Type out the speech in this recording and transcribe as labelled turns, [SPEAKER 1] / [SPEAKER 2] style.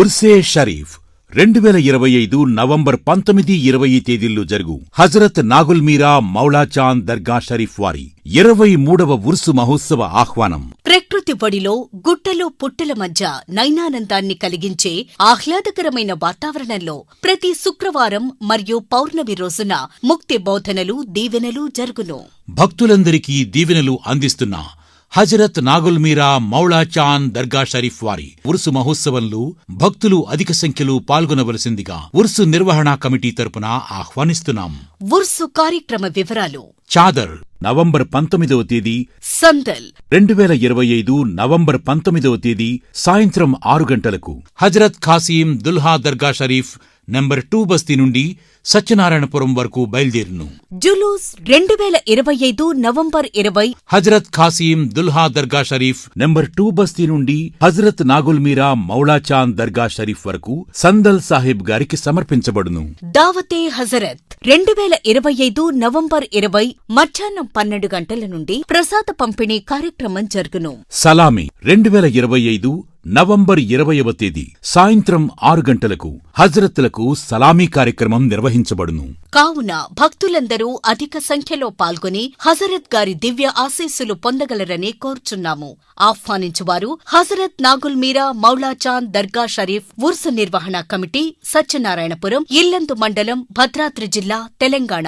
[SPEAKER 1] ఉర్సే Sharif 2025 November 19-20 తేదీల్లో జరుగు హజరత్ నాగుల్ మీరా మౌలా చాంద్ దర్గా షరీఫ్ వారి 23వ ఉర్సు మహోత్సవ ఆహ్వానం.
[SPEAKER 2] ప్రకృతి ఒడిలో గుట్టలు పుట్టల మధ్య నయనానందాన్ని కలిగించే ఆహ్లాదకరమైన వాతావరణంలో ప్రతి శుక్రవారం మరియు పౌర్ణమి రోజున ముక్తి బోధనలు, దీవెనలు జరుగును.
[SPEAKER 1] భక్తులందరికీ దీవెనలు అందిస్తున్న హజరత్ నాగుల్ మీరా మౌలా చాంద్ దర్గా షరీఫ్ వారి ఉర్సు మహోత్సవంలో భక్తులు అధిక సంఖ్యలో పాల్గొనవలసిందిగా ఉర్సు నిర్వహణా కమిటీ తరపున ఆహ్వానిస్తున్నాం.
[SPEAKER 2] ఉర్సు కార్యక్రమ వివరాలు:
[SPEAKER 1] చాదర్ నవంబర్ 19వ తేదీ,
[SPEAKER 2] సందల్
[SPEAKER 1] 2025 నవంబర్ 19వ తేదీ సాయంత్రం 6 గంటలకు హజరత్ ఖాసీం దుల్హా దర్గా షరీఫ్ నంబర్ 2 బస్తీ నుండి సత్యనారాయణపురం వరకు బయలుదేరును.
[SPEAKER 2] జులూస్ 2025 నవంబర్ 20
[SPEAKER 1] హజరత్ ఖాసీం దుల్హా దర్గా షరీఫ్ నంబర్ 2 బస్తీ నుండి హజరత్ నాగుల్ మీరా మౌలా చాంద్ దర్గా షరీఫ్ వరకు సందల్ సాహిబ్ గారికి సమర్పించబడును.
[SPEAKER 2] దావతే హజరత్ 2025 నవంబర్ 20 మధ్యాహ్నం 12 గంటల నుండి ప్రసాద పంపిణీ కార్యక్రమం జరుగును.
[SPEAKER 1] సలామీ 2025 నవంబర్ 20వ తేదీ సాయంత్రం 6 గంటలకు హజరత్లకు సలామీ కార్యక్రమం నిర్వహించబడును.
[SPEAKER 2] కావున భక్తులందరూ అధిక సంఖ్యలో పాల్గొని హజరత్ గారి దివ్య ఆశీస్సులు పొందగలరని కోరుచున్నాము. ఆహ్వానించువారు హజరత్ నాగుల్ మీరా మౌలా చాంద్ దర్గా షరీఫ్ ఉర్సు నిర్వహణ కమిటీ, సత్యనారాయణపురం, ఇల్లందు మండలం, భద్రాద్రి జిల్లా, తెలంగాణ.